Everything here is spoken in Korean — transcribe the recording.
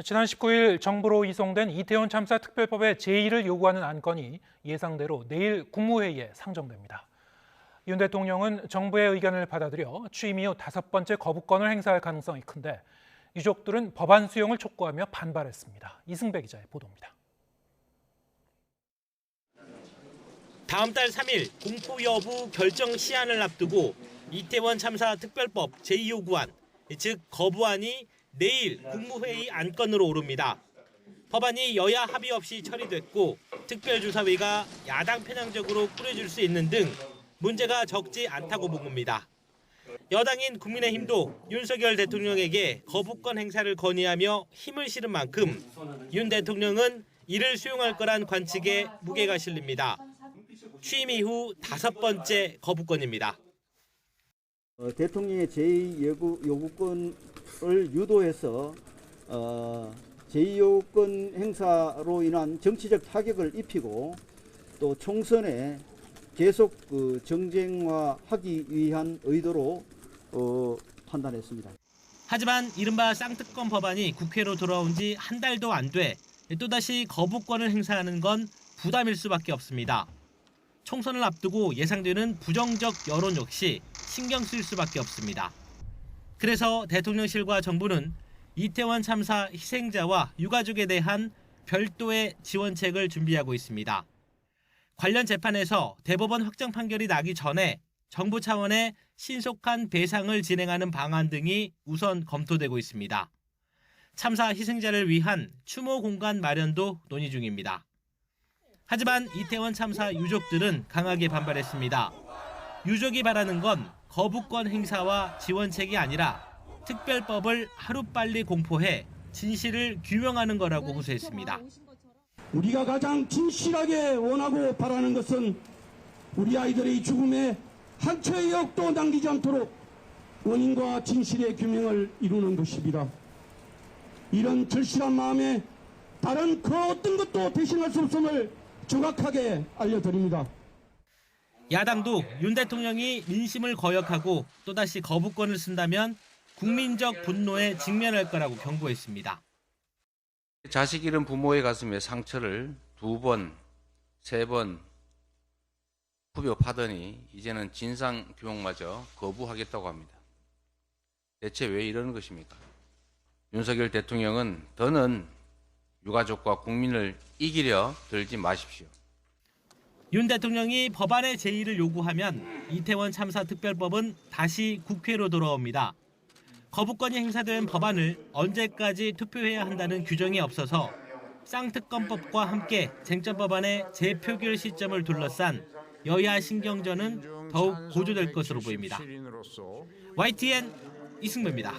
지난 19일 정부로 이송된 이태원 참사 특별법의 제의를 요구하는 안건이 예상대로 내일 국무회의에 상정됩니다. 윤 대통령은 정부의 의견을 받아들여 취임 이후 5번째 거부권을 행사할 가능성이 큰데 유족들은 법안 수용을 촉구하며 반발했습니다. 이승배 기자의 보도입니다. 다음 달 3일 공포 여부 결정 시한을 앞두고 이태원 참사 특별법 제의 요구안, 즉 거부안이 내일 국무회의 안건으로 오릅니다. 법안이 여야 합의 없이 처리됐고 특별조사위가 야당 편향적으로 꾸려질 수 있는 등 문제가 적지 않다고 본 겁니다. 여당인 국민의힘도 윤석열 대통령에게 거부권 행사를 건의하며 힘을 실은 만큼 윤 대통령은 이를 수용할 거란 관측에 무게가 실립니다. 취임 이후 5번째 거부권입니다. 대통령의 제2요구권을 유도해서 제2요구권 행사로 인한 정치적 타격을 입히고 또 총선에 계속 정쟁화하기 위한 의도로 판단했습니다. 하지만 이른바 쌍특검 법안이 국회로 돌아온 지 한 달도 안 돼 또다시 거부권을 행사하는 건 부담일 수밖에 없습니다. 총선을 앞두고 예상되는 부정적 여론 역시 신경 쓸 수밖에 없습니다. 그래서 대통령실과 정부는 이태원 참사 희생자와 유가족에 대한 별도의 지원책을 준비하고 있습니다. 관련 재판에서 대법원 확정 판결이 나기 전에 정부 차원의 신속한 배상을 진행하는 방안 등이 우선 검토되고 있습니다. 참사 희생자를 위한 추모 공간 마련도 논의 중입니다. 하지만 이태원 참사 유족들은 강하게 반발했습니다. 유족이 바라는 건 거부권 행사와 지원책이 아니라 특별법을 하루빨리 공포해 진실을 규명하는 거라고 호소했습니다. 우리가 가장 진실하게 원하고 바라는 것은 우리 아이들의 죽음에 한 초의 역도 남기지 않도록 원인과 진실의 규명을 이루는 것입니다. 이런 절실한 마음에 다른 그 어떤 것도 대신할 수 없음을 정확하게 알려드립니다. 야당도 윤 대통령이 민심을 거역하고 또다시 거부권을 쓴다면 국민적 분노에 직면할 거라고 경고했습니다. 자식 잃은 부모의 가슴에 상처를 2번, 3번 후벼 파더니 이제는 진상규명마저 거부하겠다고 합니다. 대체 왜 이러는 것입니까? 윤석열 대통령은 더는 유가족과 국민을 이기려 들지 마십시오. 윤 대통령이 법안의 제의를 요구하면 이태원 참사 특별법은 다시 국회로 돌아옵니다. 거부권이 행사된 법안을 언제까지 투표해야 한다는 규정이 없어서 쌍특검법과 함께 쟁점 법안의 재표결 시점을 둘러싼 여야 신경전은 더욱 고조될 것으로 보입니다. YTN 이승배입니다.